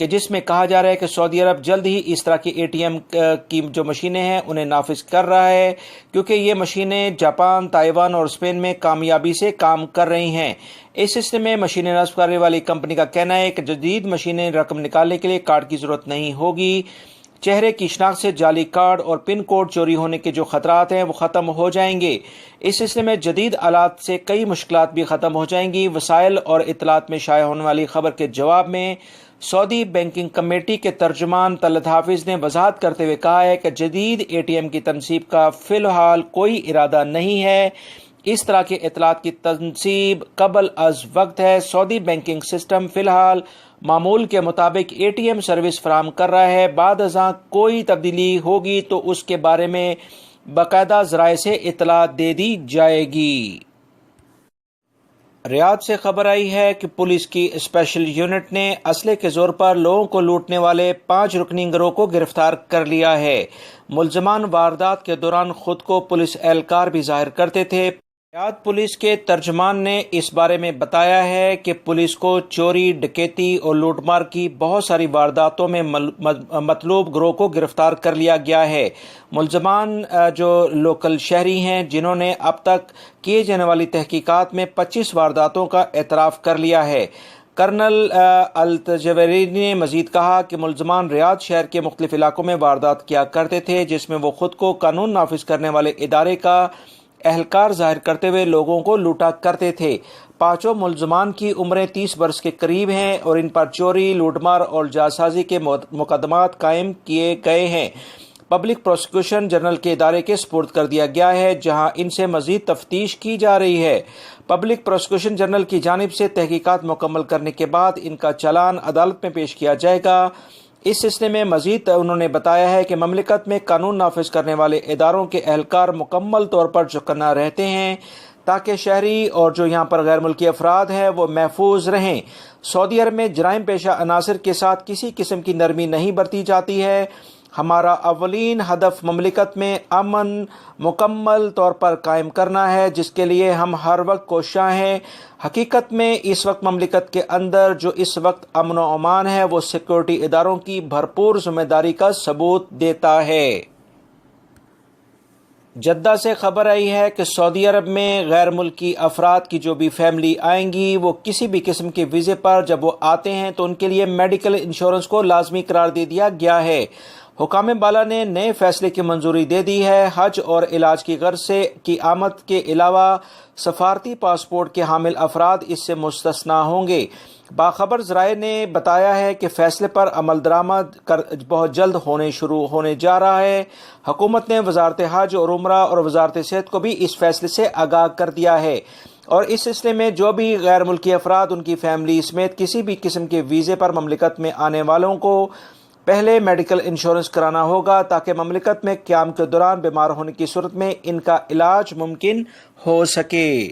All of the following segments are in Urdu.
کہ جس میں کہا جا رہا ہے کہ سعودی عرب جلد ہی اس طرح کی ATM کی جو مشینیں ہیں انہیں نافذ کر رہا ہے، کیونکہ یہ مشینیں جاپان، تائیوان اور اسپین میں کامیابی سے کام کر رہی ہیں۔ اس سلسلے میں مشینیں نصب کرنے والی کمپنی کا کہنا ہے کہ جدید مشینیں رقم نکالنے کے لیے کارڈ کی ضرورت نہیں ہوگی۔ چہرے کی شناخت سے جعلی کارڈ اور پن کوڈ چوری ہونے کے جو خطرات ہیں وہ ختم ہو جائیں گے۔ اس سلسلے میں جدید آلات سے کئی مشکلات بھی ختم ہو جائیں گی۔ وسائل اور اطلاعات میں شائع ہونے والی خبر کے جواب میں سعودی بینکنگ کمیٹی کے ترجمان طلعت حافظ نے وضاحت کرتے ہوئے کہا ہے کہ جدید ATM کی تنصیب کا فی الحال کوئی ارادہ نہیں ہے۔ اس طرح کے اطلاعات کی تنصیب قبل از وقت ہے۔ سعودی بینکنگ سسٹم فی الحال معمول کے مطابق ATM سروس فراہم کر رہا ہے۔ بعد ازاں کوئی تبدیلی ہوگی تو اس کے بارے میں باقاعدہ ذرائع سے اطلاع دے دی جائے گی۔ ریاض سے خبر آئی ہے کہ پولیس کی اسپیشل یونٹ نے اسلحے کے زور پر لوگوں کو لوٹنے والے 5 رکنی گروہ کو گرفتار کر لیا ہے۔ ملزمان واردات کے دوران خود کو پولیس اہلکار بھی ظاہر کرتے تھے۔ ریاض پولیس کے ترجمان نے اس بارے میں بتایا ہے کہ پولیس کو چوری، ڈکیتی اور لوٹ مار کی بہت ساری وارداتوں میں مطلوب گروہ کو گرفتار کر لیا گیا ہے۔ ملزمان جو لوکل شہری ہیں جنہوں نے اب تک کیے جانے والی تحقیقات میں 25 وارداتوں کا اعتراف کر لیا ہے۔ کرنل التجویری نے مزید کہا کہ ملزمان ریاض شہر کے مختلف علاقوں میں واردات کیا کرتے تھے جس میں وہ خود کو قانون نافذ کرنے والے ادارے کا اہلکار ظاہر کرتے ہوئے لوگوں کو لوٹا کرتے تھے۔ 5 ملزمان کی عمریں 30 برس کے قریب ہیں اور ان پر چوری، لوٹ مار اور جعلسازی کے مقدمات قائم کیے گئے ہیں۔ پبلک پروسیکیوشن جنرل کے ادارے کے سپرد کر دیا گیا ہے جہاں ان سے مزید تفتیش کی جا رہی ہے۔ پبلک پروسیکیوشن جنرل کی جانب سے تحقیقات مکمل کرنے کے بعد ان کا چالان عدالت میں پیش کیا جائے گا۔ اس سلسلے میں مزید انہوں نے بتایا ہے کہ مملکت میں قانون نافذ کرنے والے اداروں کے اہلکار مکمل طور پر چوکنا رہتے ہیں تاکہ شہری اور جو یہاں پر غیر ملکی افراد ہیں وہ محفوظ رہیں۔ سعودی عرب میں جرائم پیشہ عناصر کے ساتھ کسی قسم کی نرمی نہیں برتی جاتی ہے۔ ہمارا اولین ہدف مملکت میں امن مکمل طور پر قائم کرنا ہے جس کے لیے ہم ہر وقت کوشاں ہیں۔ حقیقت میں اس وقت مملکت کے اندر جو اس وقت امن و امان ہے وہ سیکورٹی اداروں کی بھرپور ذمہ داری کا ثبوت دیتا ہے۔ جدہ سے خبر آئی ہے کہ سعودی عرب میں غیر ملکی افراد کی جو بھی فیملی آئیں گی وہ کسی بھی قسم کے ویزے پر جب وہ آتے ہیں تو ان کے لیے میڈیکل انشورنس کو لازمی قرار دے دیا گیا ہے۔ حکام بالا نے نئے فیصلے کی منظوری دے دی ہے۔ حج اور علاج کی غرض سے کی آمد کے علاوہ سفارتی پاسپورٹ کے حامل افراد اس سے مستثنی ہوں گے۔ باخبر ذرائع نے بتایا ہے کہ فیصلے پر عمل درآمد بہت جلد ہونے جا رہا ہے۔ حکومت نے وزارت حج اور عمرہ اور وزارت صحت کو بھی اس فیصلے سے آگاہ کر دیا ہے اور اس سلسلے میں جو بھی غیر ملکی افراد ان کی فیملی سمیت کسی بھی قسم کے ویزے پر مملکت میں آنے والوں کو پہلے میڈیکل انشورنس کرانا ہوگا تاکہ مملکت میں قیام کے دوران بیمار ہونے کی صورت میں ان کا علاج ممکن ہو سکے۔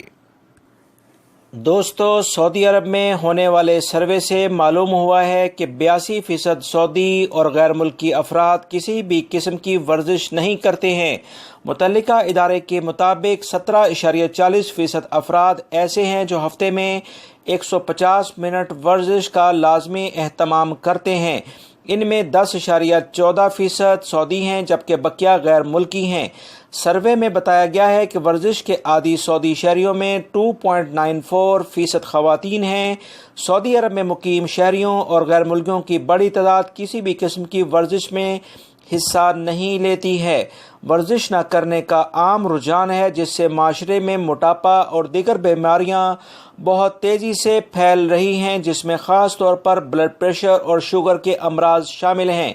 دوستو، سعودی عرب میں ہونے والے سروے سے معلوم ہوا ہے کہ 82% سعودی اور غیر ملکی افراد کسی بھی قسم کی ورزش نہیں کرتے ہیں۔ متعلقہ ادارے کے مطابق 17.40% افراد ایسے ہیں جو ہفتے میں 150 منٹ ورزش کا لازمی اہتمام کرتے ہیں۔ ان میں 10.14% سعودی ہیں جبکہ بقیہ غیر ملکی ہیں۔ سروے میں بتایا گیا ہے کہ ورزش کے عادی سعودی شہریوں میں 2.94% خواتین ہیں۔ سعودی عرب میں مقیم شہریوں اور غیر ملکیوں کی بڑی تعداد کسی بھی قسم کی ورزش میں حصہ نہیں لیتی ہے۔ ورزش نہ کرنے کا عام رجحان ہے جس سے معاشرے میں موٹاپا اور دیگر بیماریاں بہت تیزی سے پھیل رہی ہیں جس میں خاص طور پر بلڈ پریشر اور شوگر کے امراض شامل ہیں۔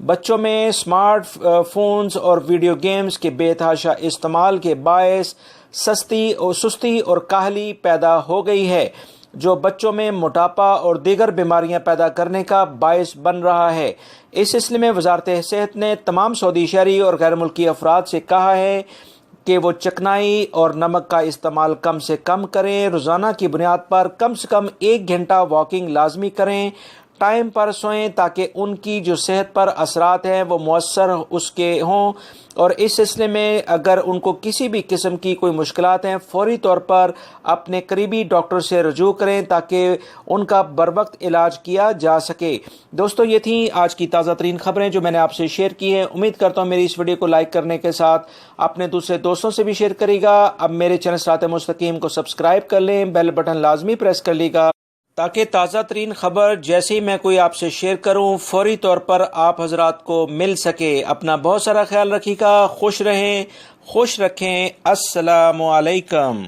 بچوں میں اسمارٹ فونز اور ویڈیو گیمز کے بے تحاشا استعمال کے باعث سستی اور کاہلی پیدا ہو گئی ہے جو بچوں میں موٹاپا اور دیگر بیماریاں پیدا کرنے کا باعث بن رہا ہے۔ اس سلسلے میں وزارت صحت نے تمام سعودی شہری اور غیر ملکی افراد سے کہا ہے کہ وہ چکنائی اور نمک کا استعمال کم سے کم کریں، روزانہ کی بنیاد پر کم سے کم 1 گھنٹہ واکنگ لازمی کریں، ٹائم پر سوئیں تاکہ ان کی جو صحت پر اثرات ہیں وہ مؤثر اس کے ہوں، اور اس سلسلے میں اگر ان کو کسی بھی قسم کی کوئی مشکلات ہیں فوری طور پر اپنے قریبی ڈاکٹر سے رجوع کریں تاکہ ان کا بروقت علاج کیا جا سکے۔ دوستو، یہ تھیں آج کی تازہ ترین خبریں جو میں نے آپ سے شیئر کی ہیں۔ امید کرتا ہوں میری اس ویڈیو کو لائک کرنے کے ساتھ اپنے دوسرے دوستوں سے بھی شیئر کرے گا۔ اب میرے چینل صراط مستقیم کو سبسکرائب کر لیں، بیل بٹن لازمی پریس کر لے گا تاکہ تازہ ترین خبر جیسے ہی میں کوئی آپ سے شیئر کروں فوری طور پر آپ حضرات کو مل سکے۔ اپنا بہت سارا خیال رکھیے گا، خوش رہیں، خوش رکھیں۔ السلام علیکم۔